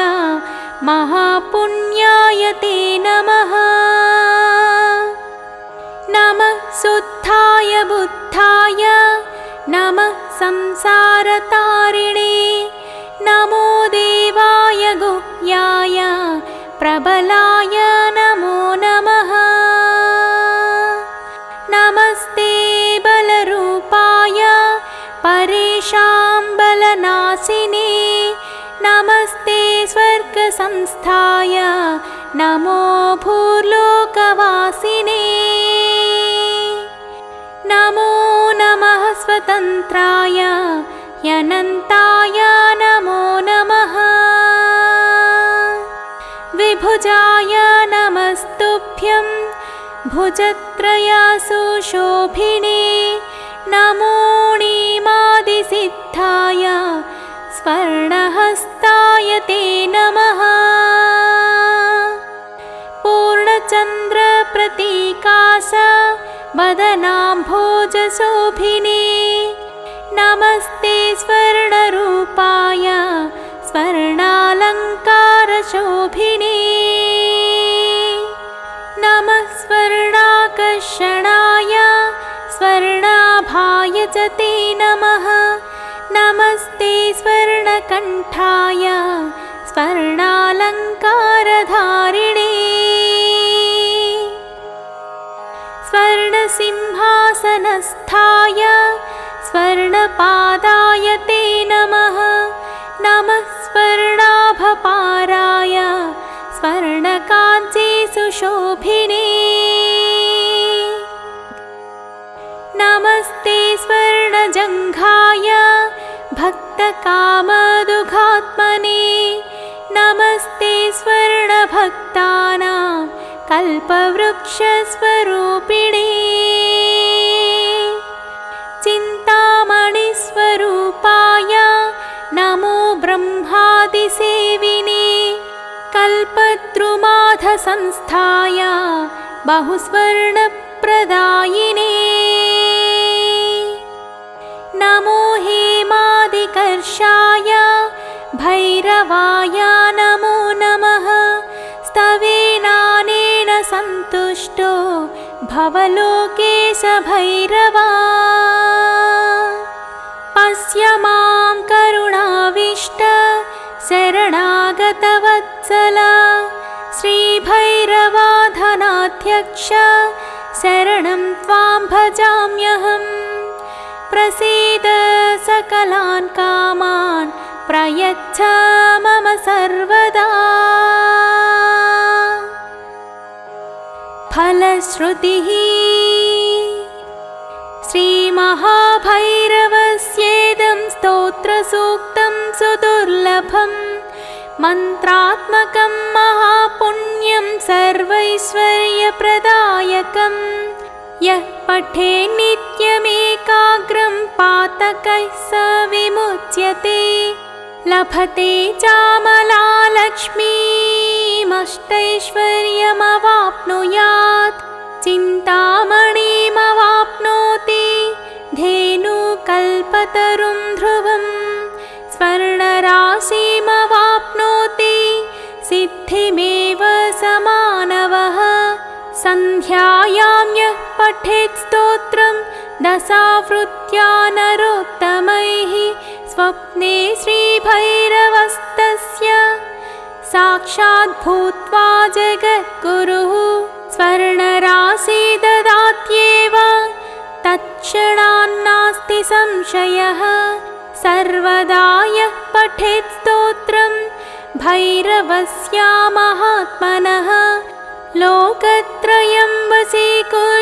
महापुण्याय ते नमः नमः शुद्धाय बुद्धाय नमः संसारतारिणे नमो देवाय गुह्याय प्रबलाय नमो नमः नमस्ते बलरूपाय सर्वरोगनाशिने नमस्ते स्वर्गसंस्थाय नमो भूर्लोकवासिने नमो नमः स्वतन्त्राय ह्यनन्ताय नमो नमः विभुजाय नमस्तुभ्यं भुजत्रयसुशोभिने नमो णीमादिसिद्धाय स्वर्णहस्ताय ते नमः पूर्णचन्द्रप्रतीकाश वदनाम्भोजशोभिने नमस्ते स्वर्णरूपाय स्वर्णालङ्कारशोभिने नमः स्वर्णाकर्षणाय स्वर्णाभाय च ते नमः नमस्ते स्वर्णकण्ठाय स्वर्णालङ्कारधारिणे स्वर्णसिंहासनस्थाय स्वर्णपादाय ते नमः नमः स्वर्णाभपाराय स्वर्णकाञ्चीसुशोभिने नमस्ते स्वर्णजङ्घाय भक्तकामदुघात्मने नमस्ते स्वर्णभक्तानां कल्पवृक्षस्वरूपिणे चिन्तामणिस्वरूपाय नमो ब्रह्मादिसेविने कल्पद्रुमाधसंस्थाय बहुस्वर्णप्रदायिने नमो हेमादिकर्षाय भैरवाय नमो नमः स्तवेनानेन सन्तुष्टो भवलोकेश भैरवा पश्य मां करुणाविष्ट शरणागतवत्सल श्रीभैरवाधनाध्यक्ष शरणं त्वां भजाम्यहम् प्रसीद सकलान् कामान् प्रयच्छ मम सर्वदा फलश्रुतिः श्रीमहाभैरवस्येदं स्तोत्रसूक्तं सुदुर्लभं मन्त्रात्मकं महापुण्यं सर्वैश्वर्यप्रदायकं यः पठेत् नित्यमेकाग्रं पातकैः स विमुच्यते लभते चामलालक्ष्मीमष्टैश्वर्यमवाप्नुयात् चिन्तामणिमवाप्नोति धेनुकल्पतरुं ध्रुवं स्वर्णराशिमवाप्नोति सिद्धिमेव समानवः सन्ध्यायां यः पठेत् स्तोत्रं दशावृत्या नरोत्तमैः स्वप्ने श्रीभैरवस्तस्य साक्षात् भूत्वा जगद्गुरुः स्वर्णराशि ददात्येव तत्क्षणान्नास्ति संशयः सर्वदा यः पठेत् स्तोत्रं भैरवस्य महात्मनः लोकत्रयं वशीकुर्यादचलां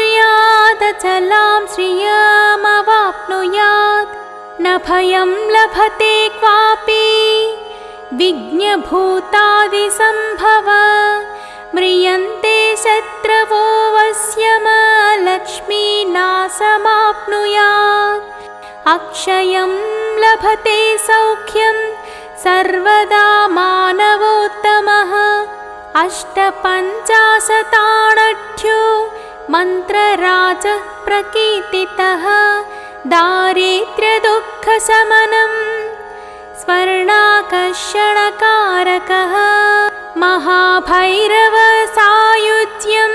श्रियमवाप्नुयात् न भयं लभते क्वापि विघ्नभूतादिसम्भव म्रियन्ते शत्रवो वश्यमलक्ष्मीनाशमाप्नुयात् अक्षयं लभते सौख्यं सर्वदा मानवोत्तमः अष्टपञ्चाशताणढ्यो मन्त्रराजः प्रकीर्तितः दारिद्र्यदुःखशमनं स्वर्णाकर्षणकारकः महाभैरवसायुज्यं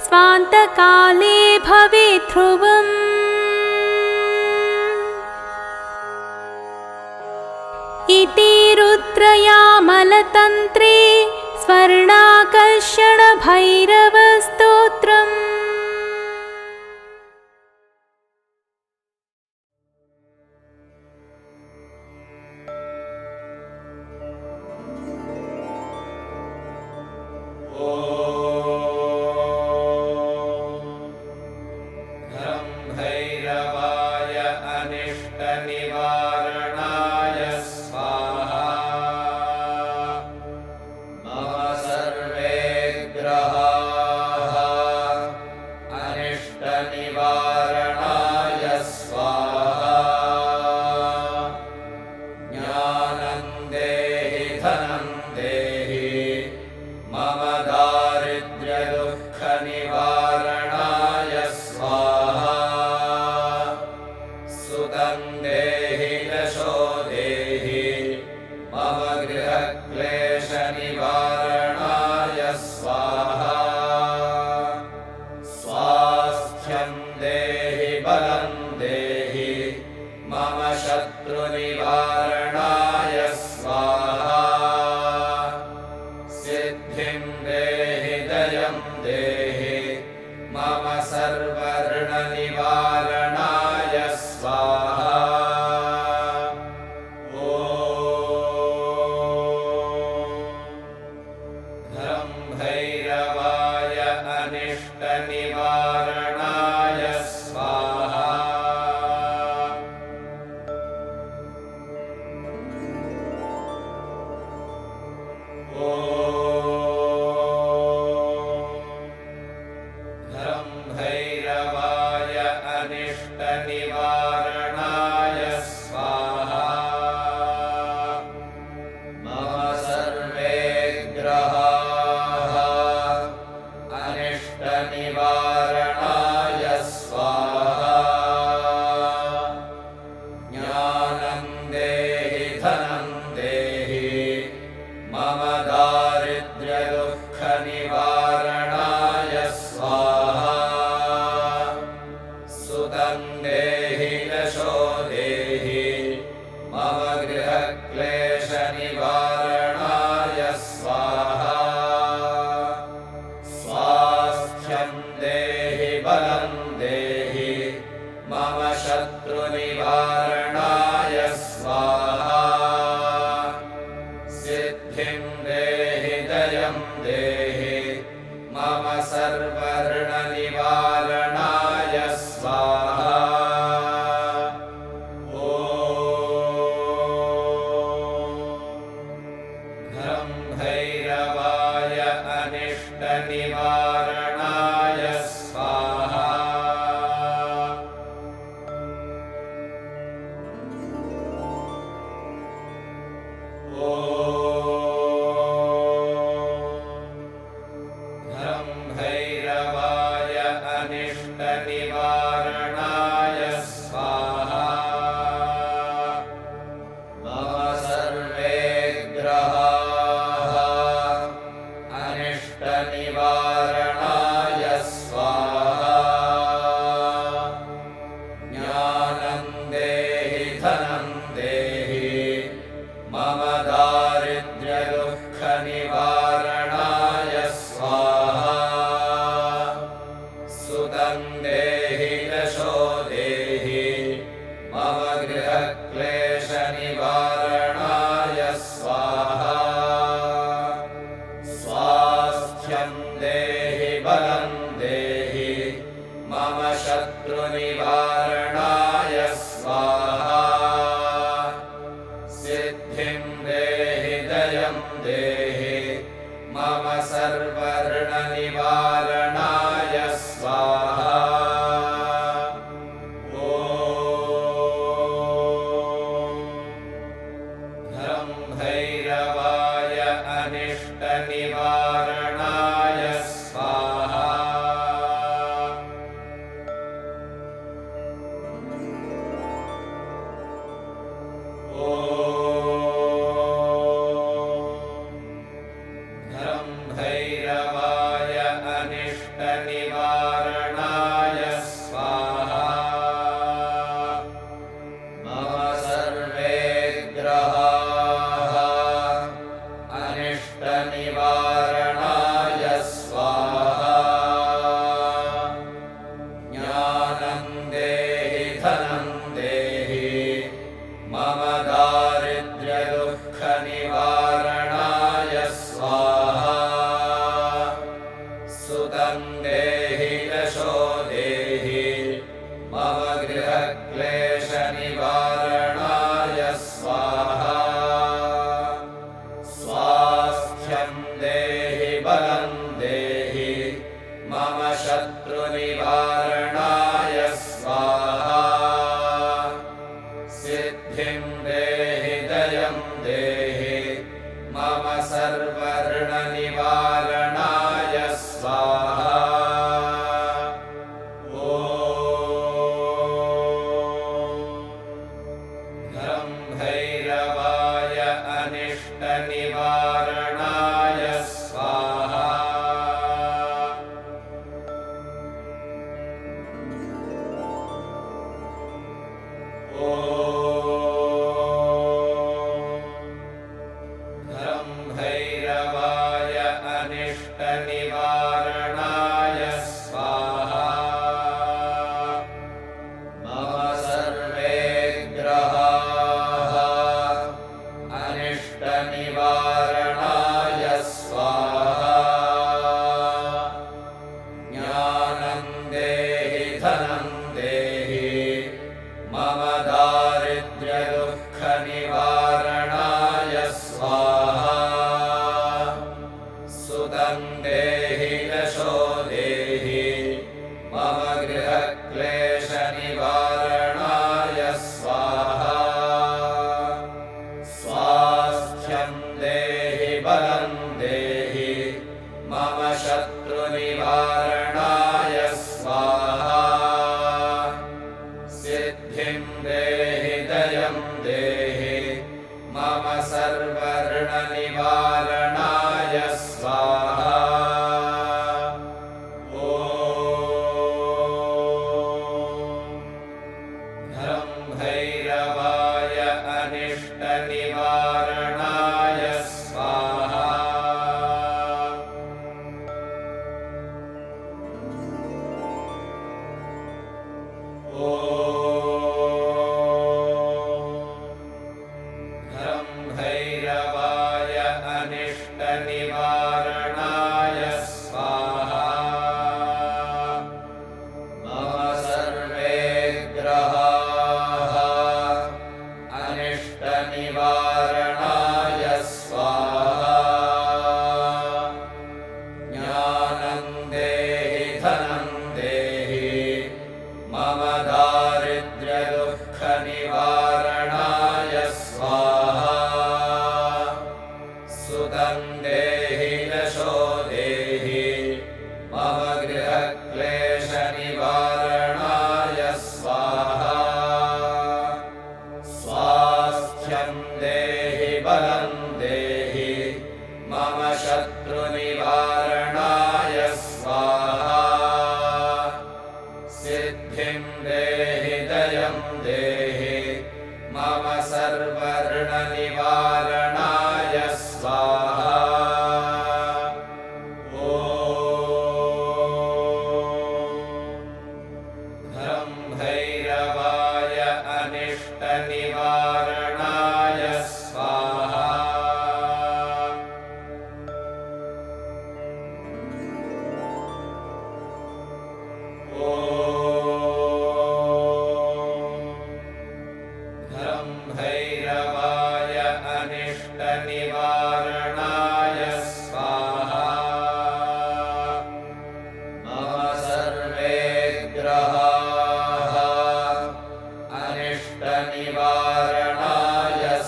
स्वान्तकाले भवेत् ध्रुवम् इति रुद्रयामलतन्त्रे स्वर्णाकर्षणभैरवस्तोत्रम्। घ्रं भैरवाय अनिष्टनिवारणाय स्वाहा मम सर्वे ग्रहाः अनिष्टनिवारणाय स्वाहा ज्ञानं देहि धनं देहि मम दारिद्र्यदुःखनिवारणाय स्वाहा सुतं देहि यशो देहि मम गृहक्लेशनिवारणाय स्वाहा स्वास्थ्यं देहि बलं देहि मम शत्रुनिवारणाय स्वाहा सिद्धिं देहि जयं देहि मम सर्वऋणनिवारणाय स्वाहा ॐ घ्रं भैरवाय अनिष्टनिवारणाय स्वाहा घ्रं भैरवाय अनिष्टनिवारणाय स्वाहा मम सर्वे ग्रहाः अनिष्टनिवारणाय स्वाहा ज्ञानं देहि धनं देहि मम दारिद्र्यदुःखनिवारणाय स्वाहा सुतं देहि यशो देहि मम गृहक्लेशनिवारणाय स्वाहा स्वास्थ्यं देहि बलं देहि मम शत्रुनिवारणाय स्वाहा सिद्धिं देहि जयं देहि मम सर्वऋणनिवारणाय स्वाहा ॐ घ्रं भैरवाय अनिष्टनिवारणाय स्वाहा घ्रं भैरवाय अनिष्टनिवारणाय स्वाहा मम सर्वे ग्रहाः अनिष्टनिवारणाय स्वाहा ज्ञानं देहि धनं देहि मम दारिद्र्यदुःखनिवारणाय स्वाहा सुतं देहि यशो देहि मम गृहक्लेशनिवारणाय स्वाहा स्वास्थ्यं देहि बलं देहि मम शत्रुनिवारणाय स्वाहा सिद्धिं देहि जयं देहि मम सर्वऋणनिवारणाय स्वाहा ॐ घ्रं भैरवाय अनिष्टनिवारणाय स्वाहा धनं देहि मम दारिद्र्यदुःखनिवारणाय स्वाहा सुतं देहि यशो देहि मम गृहक्लेशनिवारणाय स्वाहा स्वास्थ्यं देहि बलं देहि मम शत्रुनिवारणाय स्वाहा सिद्धिं देहि दयं देहि मम सर्वऋणनिवारणाय स्वाहा ॐ घ्रं भैरवाय अनिष्टनिवारणाय स्वाहा घ्रं भैरवाय अनिष्टनिवारणाय स्वाहा मम सर्वे ग्रहाः अनिष्टनिवारणाय स्वाहा ज्ञानं देहि धनं देहि मम दारिद्र्यदुःखनिवारणाय स्वाहा सुतं देहि यशो देहि मम गृहक्लेशनिवारणाय स्वाहा स्वास्थ्यं देहि बलं देहि मम शत्रुनिवारणाय स्वाहा सिद्धिं देहि दयं देहि मम सर्वऋणनिवारणाय स्वाहा ॐ घ्रं भैरवाय अनिष्टनिवारणाय स्वाहा घ्रं भैरवाय अनिष्टनिवारणाय स्वाहा मम सर्वे ग्रहाः अनिष्टनिवारणाय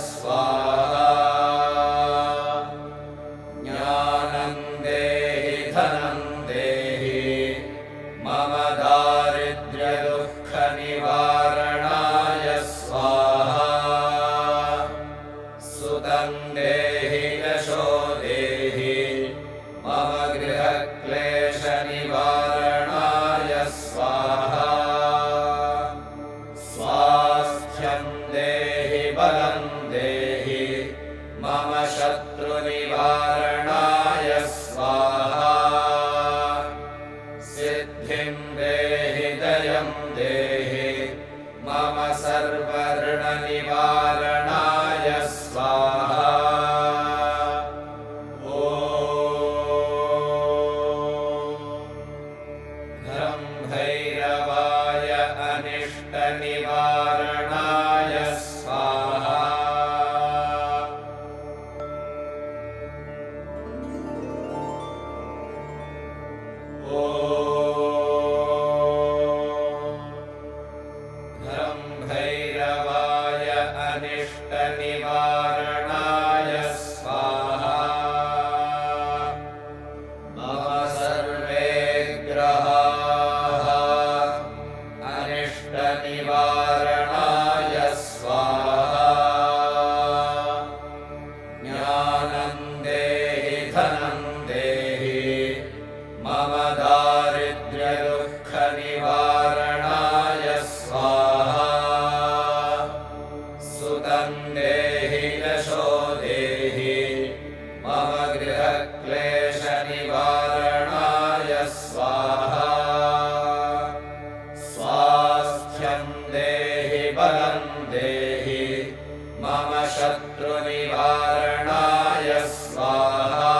स्वाहा ज्ञानं देहि धनं देहि मम दारिद्र्यदुःखनिवारणाय स्वाहा सुतं देहि यशो देहि मम गृहक्लेशनिवारणाय स्वाहा स्वास्थ्यं देहि बलं देहि मम शत्रुनिवारणाय स्वाहा सिद्धिं देहि दयं देहि मम सर्वऋणनिवारणाय स्वाहा ॐ घ्रं भैरवाय अनिष्टनिवारणाय स्वाहा ॐ घ्रं भैरवाय अनिष्टनिवारणाय स्वाहा मम सर्वे ग्रहाः अनिष्टनिवारणाय स्वाहा ज्ञानं देहि धनं देहि मम दारिद्र्यदुःखनिवारणाय स्वाहा सुतं देहि यशो देहि मम गृहक्लेशनिवारणाय स्वाहा स्वास्थ्यं देहि बलं देहि मम शत्रुनिवारणाय स्वाहा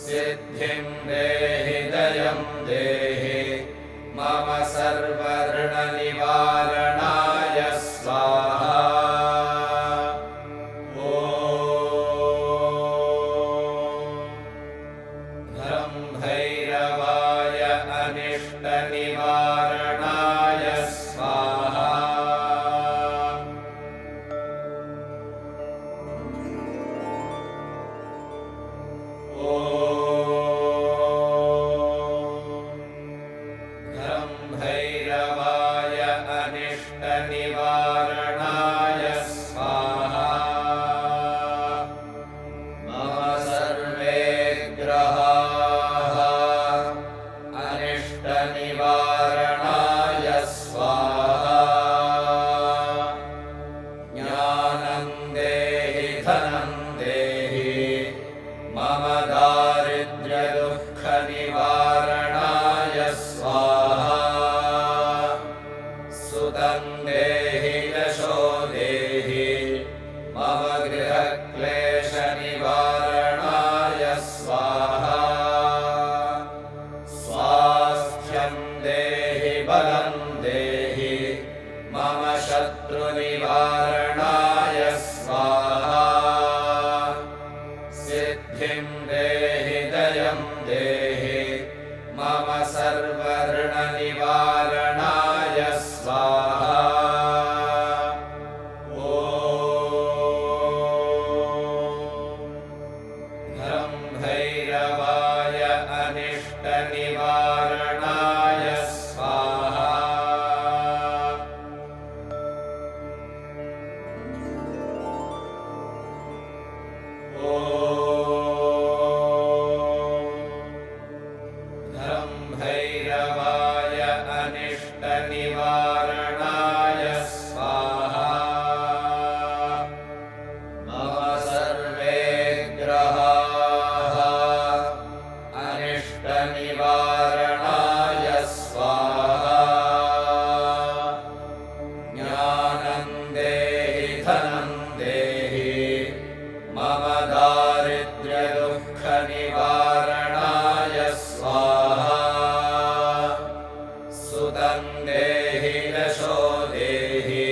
सिद्धिं देहि दयं देहि मम सर्वऋणनिवारणाय स्वाहा घ्रं भैरवाय अनिष्टनिवारणाय स्वाहा घ्रं भैरवाय अनिष्टनिवारणाय स्वाहा मम सर्वे ग्रहाः अनिष्टनिवारणाय स्वाहा ज्ञानं देहि धनं देहि मम दारिद्र्यदुःखनिवारणाय स्वाहा सुतं देहि यशो देहि मम गृहक्लेशनिवारणाय स्वाहा स्वास्थ्यं देहि बलं देहि मम शत्रुनिवारणाय स्वाहा सिद्धिं देहि दयं देहि मम सर्वऋणनिवारणाय स्वाहा घ्रं भैरवाय अनिष्टनिवारणाय स्वाहा घ्रं भैरवाय अनिष्टनिवारणाय स्वाहा मम सर्वे ग्रहाः अनिष्टनिवारणाय स्वाहा ज्ञानं देहि धनं देहि मम दारिद्र्यदुःखनिवारणाय स्वाहा सुतं देहि यशो देहि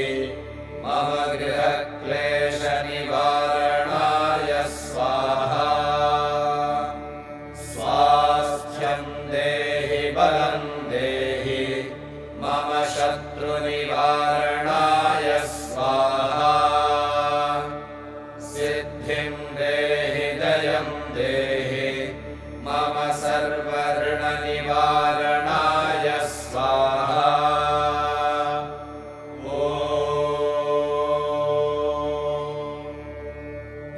मम गृहक्लेशनिवारणाय स्वाहा स्वास्थ्यं देहि बलं देहि मम शत्रुनिवारणाय स्वाहा सिद्धिं देहि दयं देहि मम सर्वऋणनिवारणाय स्वाहा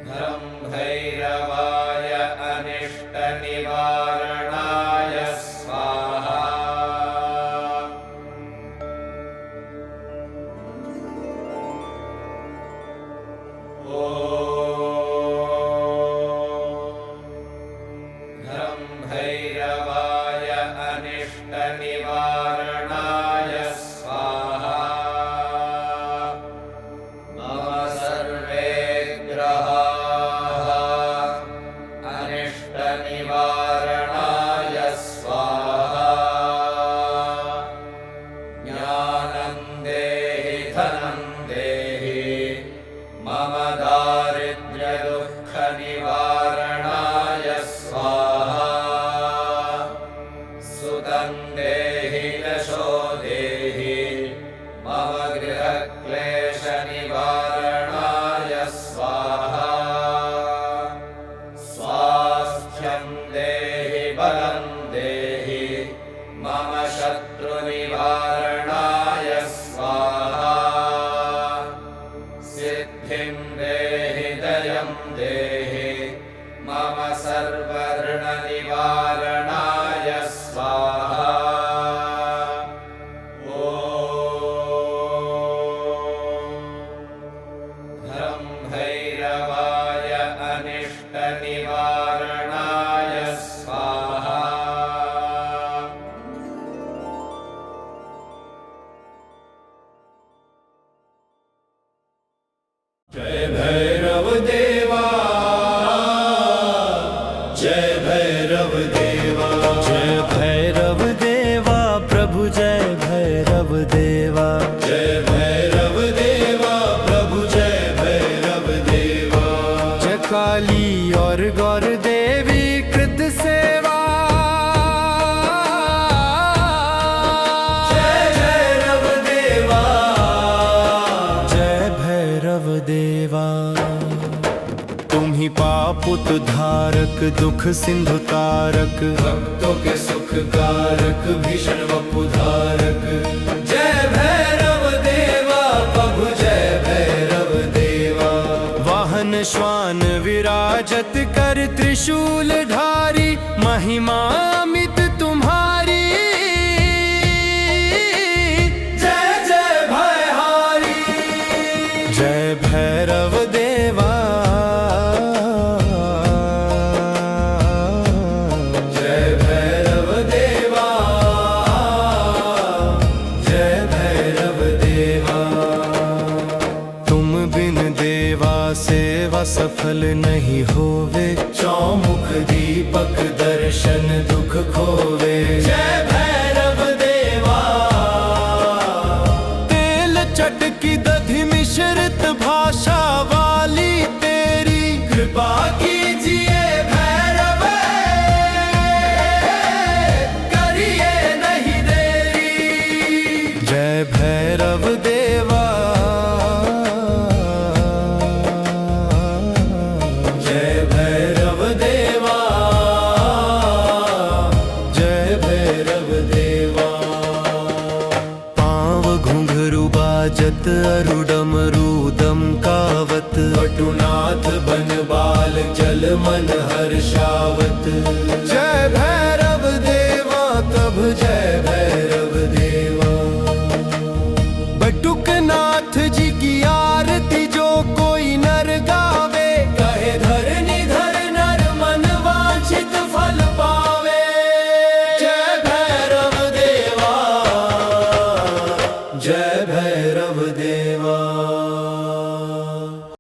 घ्रं भैरवाय अनिष्टनिवारणाय स्वाहा घ्रं भैरवाय अनिष्टनिवारणाय स्वाहा मम सर्वे ग्रहाः अनिष्टनिवारणाय स्वाहा ज्ञानं देहि धनं देहि मम दारिद्र्यदुःखनिवारणाय स्वाहा सुतं देहि यशो देहि मम गृहक्लेशनिवारणाय स्वाहा स्वास्थ्यं देहि बलं देहि मम शत्रुनिवारणाय स्वाहा सिद्धिं देहि दयं देहि मम सर्वऋणनिवारणाय स्वाहा घ्रं भैरवाय अनिष्टनिवारणाय स्वाहा भैरव देवा। जय भैरव देवा प्रभु जय भैरव देवा। जय काली और गौर देवी कृत सेवा। जय भैरव देवा। जय भैरव देवा। तुम ही पाप उद्धारक दुख सिंधु तारक, भक्तों के सुख कारक भीषण वपुधारक। जय भैरव देवा प्रभु जय भैरव देवा। वाहन श्वान विराजत कर त्रिशूल धारी, महिमा अमित तुम्हारी। जय जय भयहारी। जय भैरव देवा। जय भैरव देवा। जय भैरव देवा। तुम बिन देवा सेवा सफल नहीं होवे, चौमुख दीपक दर्शन दुख खोवे। जय भैरव देवा। तेल चटकी दधि मिश्रित भाषा वाली तेरी, कृपा कीजिए भैरव करिए नहीं देरी। जय भैरव देवा। जय भैरव देवा। जय भैरव देवा। पाँव घुंघरू बाजत अरुडम रूदम कावत, पटुनाथ बनबाल जल मन हर्षावत। जय भैरव देवा तब जय भैरव देवा। बटुक नाथ जी की